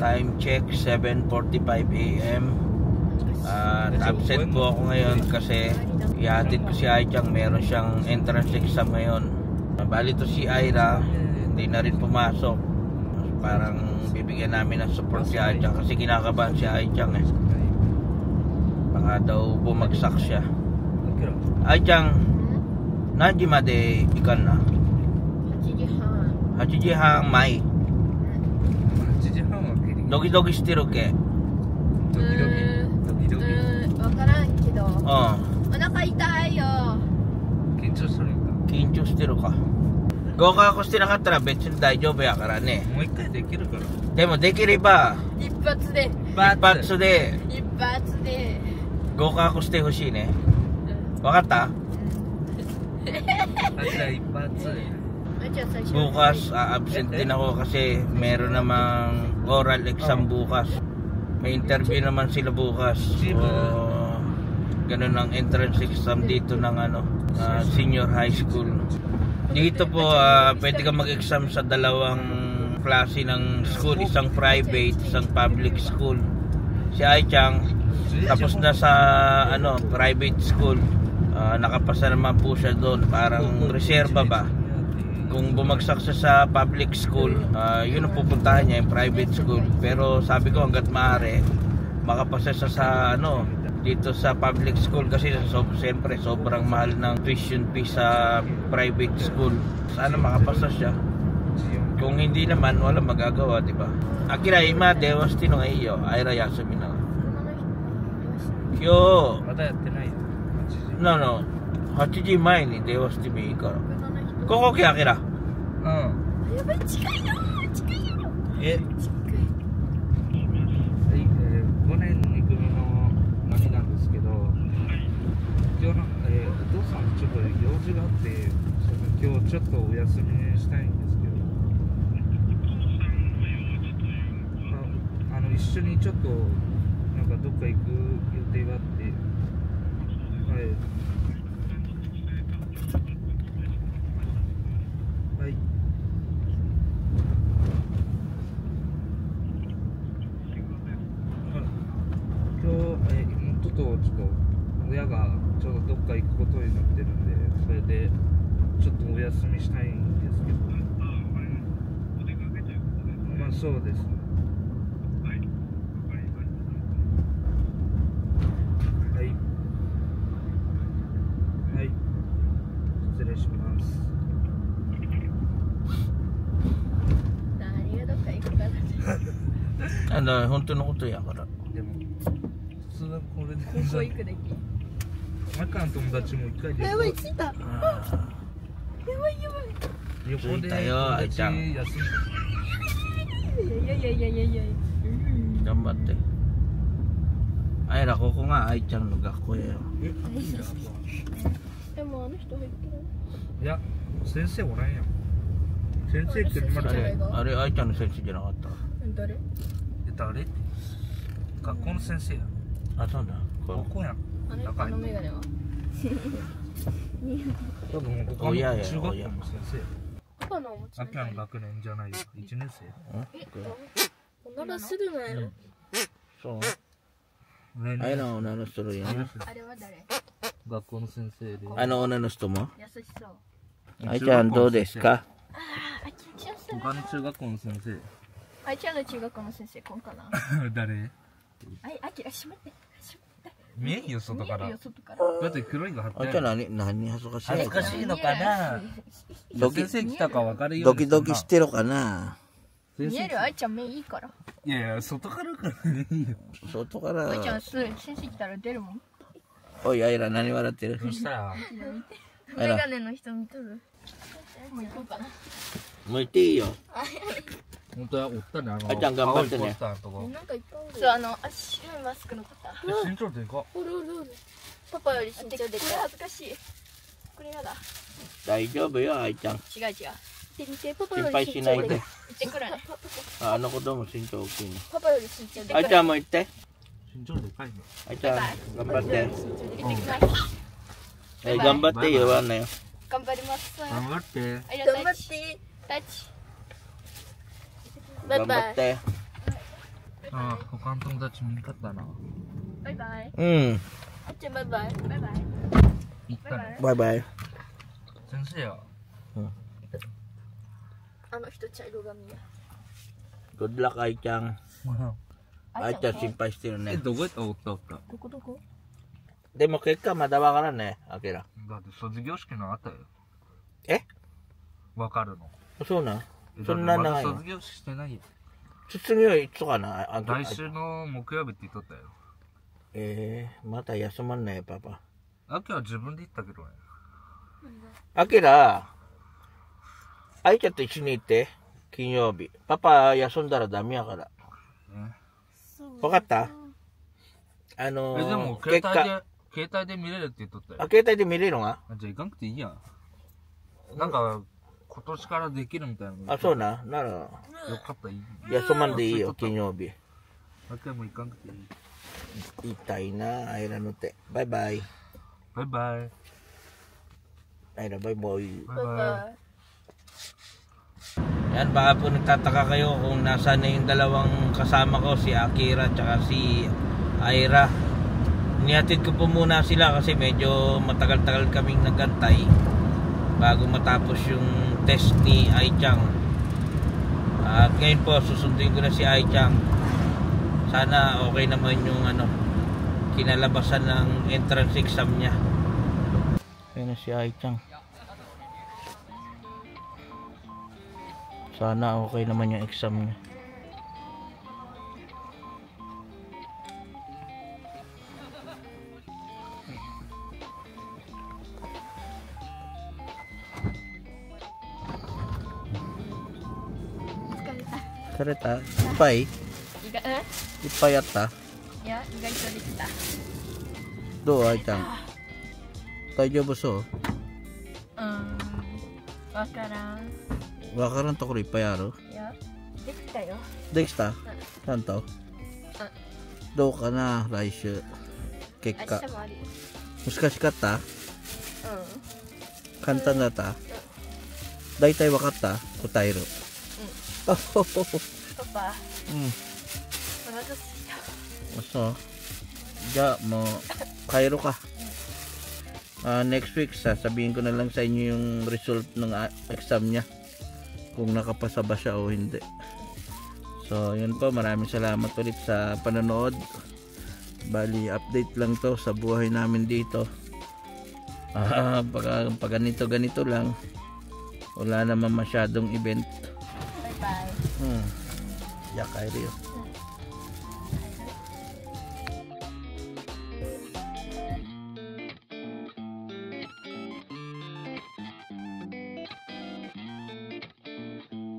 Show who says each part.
Speaker 1: Time check 7:45 AM. At absent po ako ngayon kasi ihatid ko si Aichang, meron siyang entrance exam ngayon. Bali to si Ira, hindi na rin pumasok. Parang bibigyan namin ng support si Aichang kasi kinakabahan si Aichang eh. Baka daw bumagsak siya. Aichang, Nanji made ikan na? 8時半前。
Speaker 2: 8時半はギリギリ。
Speaker 1: ドキドキしてるけ。
Speaker 2: ドキドキ
Speaker 3: わからんけど。
Speaker 1: うん。
Speaker 3: お腹痛いよ。
Speaker 2: 緊張するんか。
Speaker 1: 緊張してるか。合格してなかったら別に大丈夫やからね。
Speaker 2: もう一回できるから。
Speaker 1: でもできれば
Speaker 3: 一発で。
Speaker 1: 一発で
Speaker 3: 一発で。
Speaker 1: 合格してほしいね。わかった？
Speaker 2: じゃあ一発。
Speaker 1: Bukas, absent din ako kasi meron namang oral exam bukas. May interview naman sila bukas. So, ganun ang entrance exam dito ng senior high school. Dito po, pwede ka mag-exam sa dalawang klase ng school. Isang private, isang public school. Si Aichang, tapos na sa private school. Nakapasa naman po siya doon. Parang reserva ba? Kung bumagsak siya sa public school, yun ang pupuntahan niya, yung private school. Pero sabi ko hanggat maaari, makapasa siya sa dito sa public school kasi siyempre sobrang mahal ng tuition fee sa private school. Sana makapasa siya. Kung hindi naman, wala magagawa, di ba? Akira ima dewashite no ga ii yo. Aira yasumi na. Kyo.
Speaker 2: Mata yatte nai.
Speaker 1: No. 8時前に電話してもいいから。ここ来あきら。
Speaker 2: うん。
Speaker 3: やばい、近いよ。近いよ。
Speaker 2: え。5年2組の何なんですけど、今日のお父さんちょっと用事があって、今日ちょっとお休みしたいんですけど、一緒にちょっとなんかどっか行く予定があって、はい。はい。今日、妹とちょっと親がちょうどどっか行くことになってるんで、それでちょっとお休みしたいんですけど。まあそうです。はい。はい。失礼します。
Speaker 1: 本当のことやから。
Speaker 2: でも普通はこれで
Speaker 3: 高校行くだけ。
Speaker 2: 中の友達も一回
Speaker 3: やばい、着いた。やばいやばい。
Speaker 2: 横で
Speaker 1: 着いたよ、愛ちゃん。
Speaker 3: いやいや。
Speaker 1: 頑張って。あいらここが愛ちゃんの学校やよ。
Speaker 3: でもあの人入ってる。
Speaker 2: いや、先生おらんやん。先生って
Speaker 1: あれ愛ちゃんの先生じゃなかった。
Speaker 3: 誰？
Speaker 2: 誰？学校の先生や。
Speaker 1: あ、そうだ。
Speaker 2: ここやん。
Speaker 3: あのメガネは。
Speaker 2: 多分ここの中学校の先生。
Speaker 3: パパのおもちゃ。
Speaker 2: 秋の学年じゃないよ。1年生。
Speaker 3: おならするのやろ。
Speaker 1: そう。あいら女の人やね。
Speaker 3: あれは誰？
Speaker 2: 学校の先生で。
Speaker 1: 女の人も。
Speaker 3: 優しそう。
Speaker 1: あいちゃんどうですか？
Speaker 2: 他の中学校の先生。
Speaker 3: あいちゃんの中学校の先生こんかな。
Speaker 2: 誰？
Speaker 3: あきら閉めて。
Speaker 2: 見えんよ外から。だって黒いが貼ってある。
Speaker 1: あいちゃん何恥ずかしい？
Speaker 2: 恥ずかしいのかな。先生来たか分かるよ。
Speaker 1: ドキドキしてるかな。
Speaker 3: 見える？あいちゃん目いいから。
Speaker 2: いやいや外からからねいいよ。
Speaker 1: 外から。
Speaker 3: あいちゃん先生来たら出るもん。
Speaker 1: おいあいら何笑ってる？
Speaker 2: そしたら。
Speaker 3: メガネの人見とる。もう行こうかな。
Speaker 1: もう行っていいよ。
Speaker 2: 本当はおったね
Speaker 1: あいちゃん頑張ってね。
Speaker 3: なんかいっぱいおる。そう白いマスクの方。
Speaker 2: 身長でか。
Speaker 3: おる。パパより身長でかい。恥ずかしい。これやだ。
Speaker 1: 大丈夫よあいちゃん。
Speaker 3: 違う。見てパパよ
Speaker 1: 心配
Speaker 3: り
Speaker 1: しないで。
Speaker 3: 行ってくるね。
Speaker 1: あの子供身長大きいね。
Speaker 3: パパより身長でかい。
Speaker 1: あいちゃんも行って。
Speaker 2: 身長でかいね。
Speaker 1: あいちゃん頑張って。
Speaker 3: はい、
Speaker 1: 頑張って言わんなよ。
Speaker 3: 頑張ります。
Speaker 2: 頑張って。
Speaker 3: 頑張って。タッチ。バイバイ。
Speaker 1: 頑張って。
Speaker 2: ああ、他の友達見んかったな。
Speaker 3: バイバイ。
Speaker 1: うん。
Speaker 3: あっちゃんバイバイ。バイバイ。
Speaker 2: 行ったね。
Speaker 1: バイバイ。
Speaker 2: 先生や。
Speaker 3: あの人茶色髪や。
Speaker 1: Good luck,愛ちゃん。愛ちゃん心配してるね。
Speaker 2: どこやった？おったおった。
Speaker 3: どこどこ？
Speaker 1: でも結果まだわからんね、あけら。
Speaker 2: だって卒業式のあったよ。
Speaker 1: え？
Speaker 2: わかるの。
Speaker 1: そうなん？そんな長いの？
Speaker 2: 卒業式してないよ。
Speaker 1: 卒業いつかな？
Speaker 2: 来週の木曜日って言っとったよ。
Speaker 1: また休まんないよ、パパ。
Speaker 2: あきは自分で行ったけどね。
Speaker 1: あけら、愛ちゃんと一緒に行って、金曜日。パパ休んだらダメやから。わかった？
Speaker 2: でも携帯で見れるって言っとったよ。
Speaker 1: あ、携帯で見れるのが？
Speaker 2: じゃあ行かなくていいやん。なんか、今年からできるみたいなの。
Speaker 1: あ、そうな。なら、
Speaker 2: よかった、いい。
Speaker 1: 休まんでいいよ、金曜日。
Speaker 2: あきはもう行かなくていい。
Speaker 1: 痛いな、アイラの手。バイバイ。
Speaker 2: バイバイ。
Speaker 1: Ay na, bye boy.
Speaker 2: Bye-bye.
Speaker 1: Yan, baka po nagtataka kayo kung nasa na yung dalawang kasama ko, si Akira at si Aira. Nihatid ko po muna sila kasi medyo matagal-tagal kaming nagantay bago matapos yung test ni Aichang. At ngayon po, susunduin ko na si Aichang. Sana okay naman yung kinalabasan ng entrance exam niya. Ayun na si Aichang. Sana okay naman yung exam niya. Kareta, ipay? Ipay yatta?
Speaker 3: いや、意外とできた。
Speaker 1: どう、愛ちゃん。大丈夫そう？
Speaker 3: わからん。
Speaker 1: わからんところいっぱいある？
Speaker 3: いや、できたよ。
Speaker 1: できた？ちゃんと？どうかな、来週。結果。
Speaker 3: 明日もあるよ。
Speaker 1: 難しかった？簡単だった？大体わかった？答える。
Speaker 3: パパ。お腹すいた。
Speaker 1: そう。じゃあもう帰ろうか。Next week sasabihin ko na lang sa inyo yung result ng exam niya. Kung nakapasa ba siya o hindi. So yun po, maraming salamat ulit sa panonood. Bali update lang to sa buhay namin dito. Pag ganito lang, wala naman masyadong event.
Speaker 3: Bye bye.
Speaker 1: Ya, kayo.